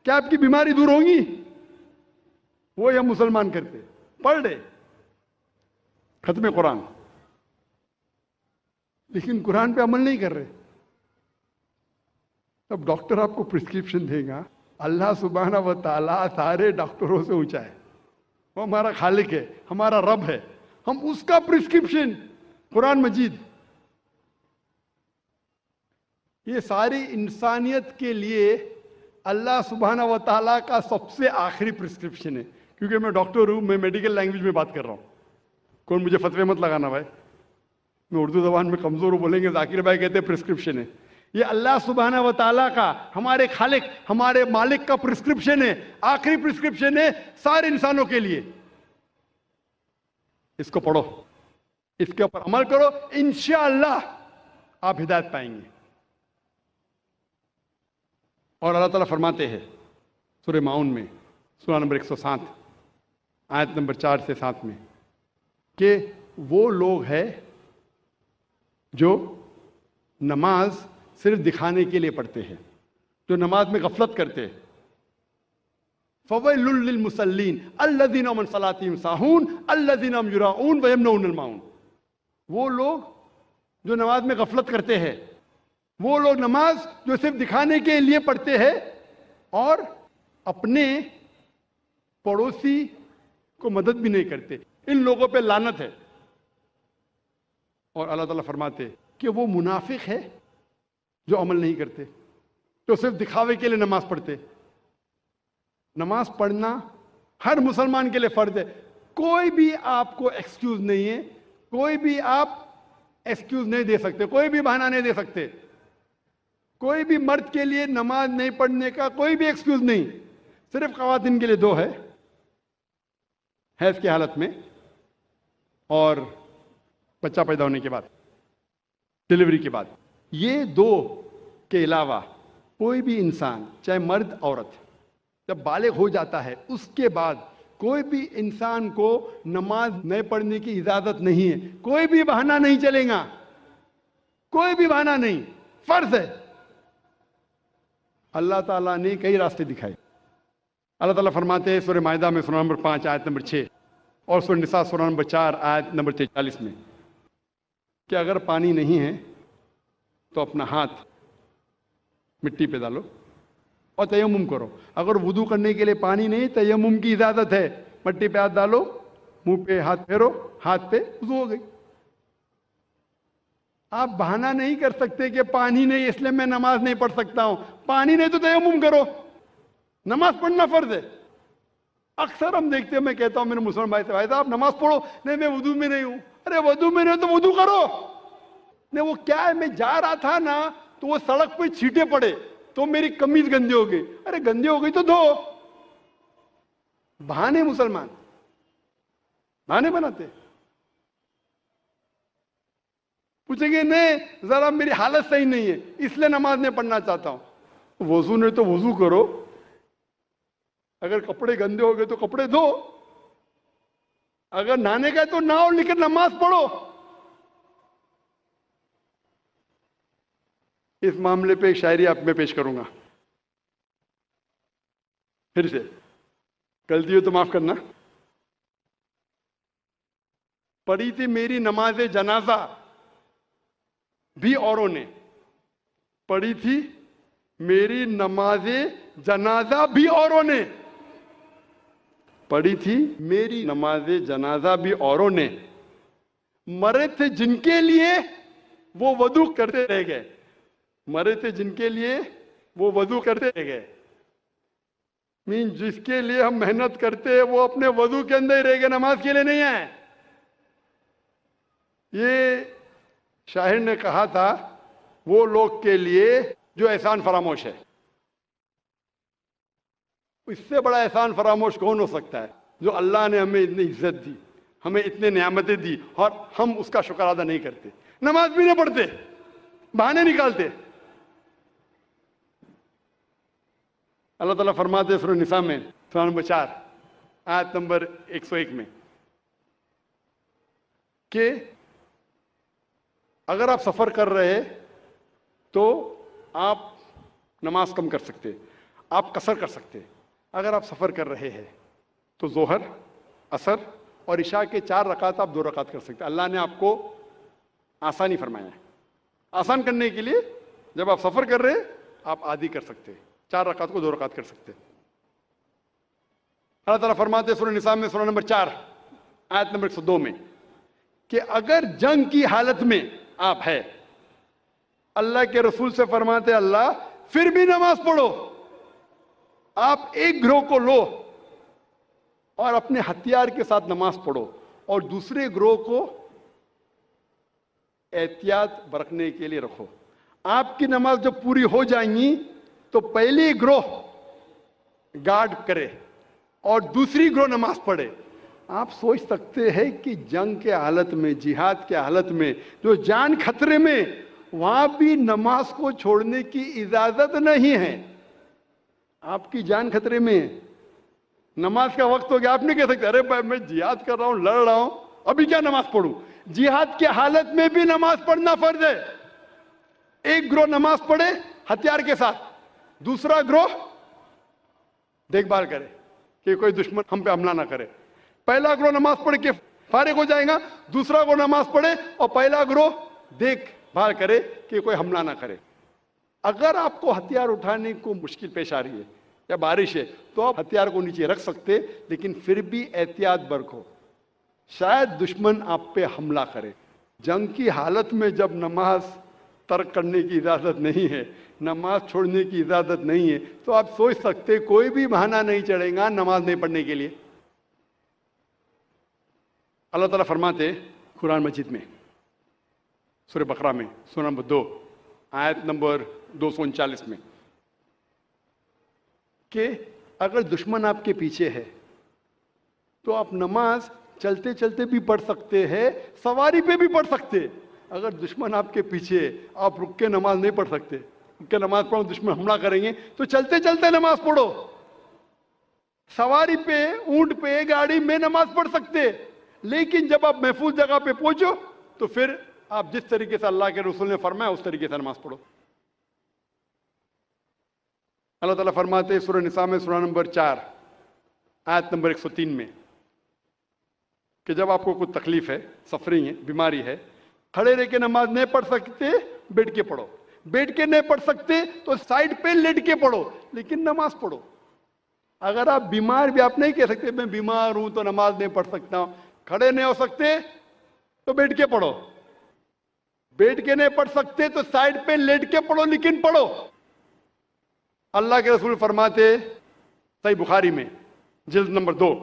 کیا آپ کی بیماری دور ہوگی؟ وہ ہم مسلمان کرتے، پڑھ رہے ختم قرآن، لیکن قرآن پہ عمل نہیں کر رہے. اب ڈاکٹر آپ کو پرسکرپشن دے گا. اللہ سبحانہ و تعالیٰ سارے ڈاکٹروں سے اونچا ہے، وہ ہمارا خالق ہے، ہمارا رب ہے. ہم اس کا پرسکرپشن قرآن مجید، یہ ساری انسانیت کے لیے اللہ سبحانہ و تعالیٰ کا سب سے آخری پرسکرپشن ہے. کیونکہ میں ڈاکٹر ہوں، میں میڈیکل لینگویج میں بات کر رہا ہوں. کون مجھے فتوے مت لگانا بھائی، میں اردو زبان میں کمزور ہوں. بولیں گے ذاکر بھائی کہتے ہیں پرسکرپشن ہے. یہ اللہ سبحانہ و تعالیٰ کا، ہمارے خالق، ہمارے مالک کا پرسکرپشن ہے، آخری پرسکرپشن ہے سارے انسانوں کے لیے. اس کو پڑھو، اس کے اوپر عمل کرو، انشاءاللہ آپ ہدایت پائیں گے. اور اللہ تعالیٰ فرماتے ہیں سورہ ماؤن میں، سورہ نمبر 107 آیت نمبر 4 سے 7 میں، کہ وہ لوگ ہیں جو نماز صرف دکھانے کے لیے پڑھتے ہیں، جو نماز میں غفلت کرتے ہیں. فَوَيْلٌ لِّلْمُصَلِّينَ الَّذِينَ هُمْ عَنْ صَلَاتِهِمْ سَاهُونَ الَّذِينَ هُمْ يُرَاءُونَ وَيَمْنَعُونَ الْمَاعُونَ. وہ لوگ جو نماز میں غفلت کرتے ہیں، وہ لوگ نماز جو صرف دکھانے کے لیے پڑھتے ہیں اور اپنے پڑوسی کو مدد بھی نہیں کرتے، ان لوگوں پہ لعنت ہے. اور اللہ تعالیٰ فرماتے کہ وہ منافق ہے جو عمل نہیں کرتے، جو صرف دکھاوے کے لیے نماز پڑھتے. نماز پڑھنا ہر مسلمان کے لیے فرض ہے. کوئی بھی آپ کو ایکسکیوز نہیں ہے، کوئی بھی آپ ایکسکیوز نہیں دے سکتے، کوئی بھی بہانہ نہیں دے سکتے. کوئی بھی مرد کے لیے نماز نہیں پڑھنے کا کوئی بھی ایکسکیوز نہیں. صرف خواتین کے لیے 2 ہے، حیض کی حالت میں اور بچہ پیدا ہونے کے بعد، ڈلیوری کے بعد. یہ 2 کے علاوہ کوئی بھی انسان، چاہے مرد عورت، جب بالغ ہو جاتا ہے اس کے بعد کوئی بھی انسان کو نماز نہیں پڑھنے کی اجازت نہیں ہے. کوئی بھی بہانہ نہیں چلے گا، کوئی بھی بہانہ نہیں، فرض ہے. اللہ تعالیٰ نے کئی راستے دکھائے. اللہ تعالیٰ فرماتے ہیں سورہ مائدہ میں سورہ نمبر 5 آیت نمبر 6 اور سورہ نساء سورہ نمبر 4 آیت نمبر 43 میں، کہ اگر پانی نہیں ہے تو اپنا ہاتھ مٹی پہ ڈالو اور تیمم کرو. اگر وضو کرنے کے لیے پانی نہیں، تیمم کی اجازت ہے. مٹی پہ ہاتھ ڈالو، منہ پہ ہاتھ پھیرو، ہاتھ پہ وضو ہو گئی. آپ بہانہ نہیں کر سکتے کہ پانی نہیں اس لیے میں نماز نہیں پڑھ سکتا ہوں. پانی نہیں تو تیمم کرو، نماز پڑھنا فرض ہے. اکثر ہم دیکھتے ہیں، میں کہتا ہوں میرے مسلمان بھائی سے، بھائی صاحب نماز پڑھو. نہیں میں وضو میں نہیں ہوں. ارے وضو میں نہیں تو وضو کرو. نہیں وہ کیا ہے، میں جا رہا تھا نا تو وہ سڑک پہ چھینٹے پڑے تو میری قمیض گندی ہو گئی. ارے گندی ہو گئی تو دھو. بہانے مسلمان بہانے بناتے. پوچھیں گے نہیں ذرا میری حالت صحیح نہیں ہے اس لیے نماز نہیں پڑھنا چاہتا ہوں. وضو نہیں تو وضو کرو. اگر کپڑے گندے ہو گئے تو کپڑے دھو. اگر نہانے گئے تو نہاؤ لیکن نماز پڑھو. اس معاملے پہ ایک شاعری آپ میں پیش کروں گا. پھر سے غلطی ہو تو معاف کرنا. پڑھی تھی میری نماز جنازہ بھی اوروں نے، پڑھی تھی میری نماز جنازہ بھی اوروں نے، پڑھی تھی میری نماز جنازہ بھی اوروں نے. مرے تھے جن کے لیے وہ وضو کرتے رہ گئے. مرے تھے جن کے لیے وہ وضو کرتے رہ گئے. جس کے لیے ہم محنت کرتے وہ اپنے وضو کے اندر ہی رہ گئے، نماز کے لیے نہیں آئے. یہ شاعر نے کہا تھا وہ لوگ کے لیے جو احسان فراموش ہے. اس سے بڑا احسان فراموش کون ہو سکتا ہے؟ جو اللہ نے ہمیں اتنی عزت دی، ہمیں اتنے نعمتیں دی اور ہم اس کا شکر ادا نہیں کرتے، نماز بھی نہیں پڑھتے، بہانے نکالتے. اللہ تعالیٰ فرماتے ہیں سورہ نساء میں سورہ نمبر 4 آیت نمبر 101 میں کہ اگر آپ سفر کر رہے تو آپ نماز کم کر سکتے. آپ قصر کر سکتے ہیں. اگر آپ سفر کر رہے ہیں تو ظہر، عصر اور عشاء کے 4 رکعت آپ 2 رکعت کر سکتے ہیں. اللہ نے آپ کو آسانی فرمایا ہے. آسان کرنے کے لیے جب آپ سفر کر رہے ہیں آپ آدھی کر سکتے ہیں، 4 رکعت کو 2 رکعت کر سکتے ہیں. اللہ تعالیٰ فرماتے ہیں سورہ نساء میں سورہ نمبر 4 آیت نمبر 102 میں کہ اگر جنگ کی حالت میں آپ ہے، اللہ کے رسول سے فرماتے اللہ پھر بھی نماز پڑھو. آپ ایک گروہ کو لو اور اپنے ہتھیار کے ساتھ نماز پڑھو اور دوسرے گروہ کو احتیاط برتنے کے لیے رکھو. آپ کی نماز جب پوری ہو جائیں گی تو پہلی گروہ گارڈ کرے اور دوسری گروہ نماز پڑھے. آپ سوچ سکتے ہیں کہ جنگ کے حالت میں، جہاد کے حالت میں، جو جان خطرے میں، وہاں بھی نماز کو چھوڑنے کی اجازت نہیں ہے. آپ کی جان خطرے میں، نماز کا وقت ہو گیا، آپ نہیں کہہ سکتے ارے بھائی میں جہاد کر رہا ہوں، لڑ رہا ہوں، ابھی کیا نماز پڑھوں. جہاد کی حالت میں بھی نماز پڑھنا فرض ہے. ایک گروہ نماز پڑھے ہتھیار کے ساتھ، دوسرا گروہ دیکھ بھال کرے کہ کوئی دشمن ہم پہ حملہ نہ کرے. پہلا گروہ نماز پڑھ کے فارغ ہو جائے گا، دوسرا گروہ نماز پڑھے اور پہلا گروہ دیکھ بھال کرے کہ کوئی حملہ نہ کرے. اگر آپ کو ہتھیار اٹھانے کو مشکل پیش آ رہی ہے یا بارش ہے تو آپ ہتھیار کو نیچے رکھ سکتے، لیکن پھر بھی احتیاط برتو، شاید دشمن آپ پہ حملہ کرے. جنگ کی حالت میں جب نماز ترک کرنے کی اجازت نہیں ہے، نماز چھوڑنے کی اجازت نہیں ہے، تو آپ سوچ سکتے کوئی بھی بہانہ نہیں چڑھے گا نماز نہیں پڑھنے کے لیے. اللہ تعالیٰ فرماتے قرآن مجید میں سورہ بقرہ میں سورہ نمبر 2 آیت نمبر 239 میں کہ اگر دشمن آپ کے پیچھے ہے تو آپ نماز چلتے چلتے بھی پڑھ سکتے ہیں، سواری پہ بھی پڑھ سکتے. اگر دشمن آپ کے پیچھے آپ رک کے نماز نہیں پڑھ سکتے، رک کے نماز پڑھو دشمن حملہ کریں گے، تو چلتے چلتے نماز پڑھو. سواری پہ، اونٹ پہ، گاڑی میں نماز پڑھ سکتے، لیکن جب آپ محفوظ جگہ پہ پہنچو تو پھر آپ جس طریقے سے اللہ کے رسول نے فرمایا اس طریقے سے نماز پڑھو. اللہ تعالیٰ فرماتے ہیں سورہ نساء میں سورہ نمبر 4 آیت نمبر 103 میں کہ جب آپ کو کوئی تکلیف ہے، سفرنگ ہے، بیماری ہے، کھڑے رہ کے نماز نہیں پڑھ سکتے بیٹھ کے پڑھو. بیٹھ کے نہیں پڑھ سکتے تو سائڈ پہ لیٹ کے پڑھو، لیکن نماز پڑھو. اگر آپ بیمار بھی، آپ نہیں کہہ سکتے میں بیمار ہوں تو نماز نہیں پڑھ سکتا ہوں، کھڑے نہیں ہو سکتے تو بیٹھ کے پڑھو. بیٹھ کے نہیں پڑھ سکتے تو سائڈ پہ لیٹ کے پڑھو، لیکن پڑھو. اللہ کے رسول فرماتے صحیح بخاری میں جلد نمبر 2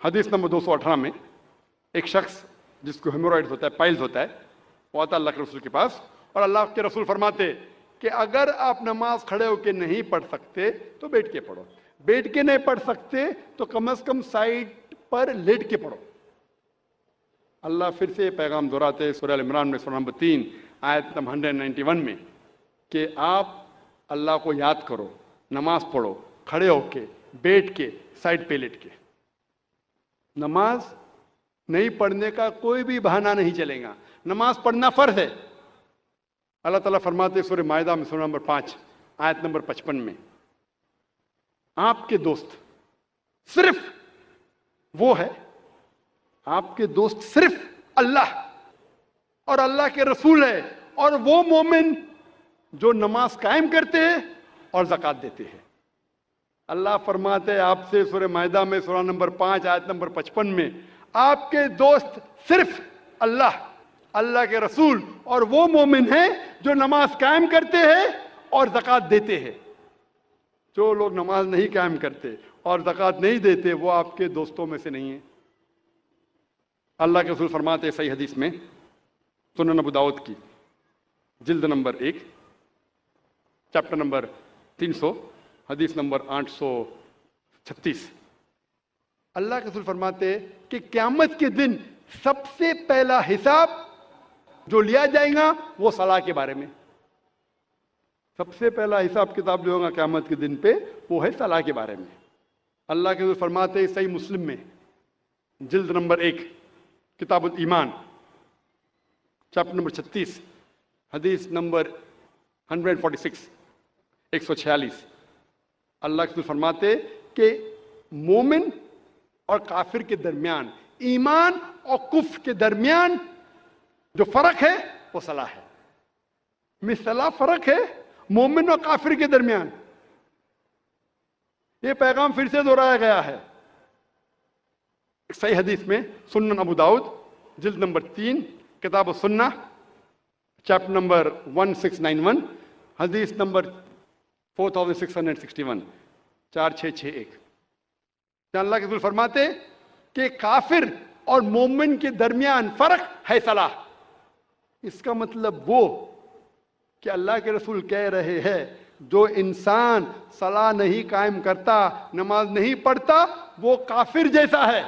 حدیث نمبر 218 میں ایک شخص جس کو ہیمورائڈز ہوتا ہے، پائلز ہوتا ہے، وہ آتا اللہ کے رسول کے پاس اور اللہ کے رسول فرماتے کہ اگر آپ نماز کھڑے ہو کے نہیں پڑھ سکتے تو بیٹھ کے پڑھو. بیٹھ کے نہیں پڑھ سکتے تو کم از کم سائڈ پر لیٹ کے پڑھو. اللہ پھر سے پیغام دہراتے سورہ ال عمران میں سورہ نمبر 3 آیت نمبر 191 میں کہ آپ اللہ کو یاد کرو، نماز پڑھو کھڑے ہو کے، بیٹھ کے، سائڈ پہ لیٹ کے. نماز نہیں پڑھنے کا کوئی بھی بہانہ نہیں چلے گا، نماز پڑھنا فرض ہے. اللہ تعالیٰ فرماتے سورہ مائدہ میں سورہ نمبر 5 آیت نمبر 55 میں آپ کے دوست صرف وہ ہے، آپ کے دوست صرف اللہ اور اللہ کے رسول ہے اور وہ مومن جو نماز قائم کرتے ہیں اور زکوٰۃ دیتے ہیں. اللہ فرماتے ہیں آپ سے سورہ مائدہ میں سورہ نمبر 5 آیت نمبر 55 میں آپ کے دوست صرف اللہ، اللہ کے رسول اور وہ مومن ہیں جو نماز قائم کرتے ہیں اور زکوٰۃ دیتے ہیں. جو لوگ نماز نہیں قائم کرتے اور زکوٰۃ نہیں دیتے وہ آپ کے دوستوں میں سے نہیں ہیں. اللہ کے رسول فرماتے ہیں صحیح حدیث میں سنن ابو داؤد کی جلد نمبر 1 چیپٹر نمبر 300 حدیث نمبر 836 اللہ کے رسول فرماتے ہیں کہ قیامت کے دن سب سے پہلا حساب جو لیا جائے گا وہ صلاح کے بارے میں. سب سے پہلا حساب کتاب جو ہوگا قیامت کے دن پہ وہ ہے صلاح کے بارے میں. اللہ کے رسول فرماتے ہیں صحیح مسلم میں جلد نمبر 1 کتاب الایمان چیپٹر نمبر 36 حدیث نمبر 146 146 اللہ کے رسول فرماتے کہ مومن اور کافر کے درمیان، ایمان اور کفر کے درمیان جو فرق ہے وہ صلاح ہے. مثلا فرق ہے مومن اور کافر کے درمیان. یہ پیغام پھر سے دہرایا گیا ہے ایک صحیح حدیث میں، سنن ابو داؤد جلد نمبر 3 کتاب السنہ چیپٹر نمبر 1691 حدیث نمبر 4661 4661. اللہ کے رسول فرماتے کہ کافر اور مومن کے درمیان فرق ہے صلاح. اس کا مطلب وہ کہ اللہ کے رسول کہہ رہے ہیں جو انسان صلاح نہیں قائم کرتا، نماز نہیں پڑھتا، وہ کافر جیسا ہے.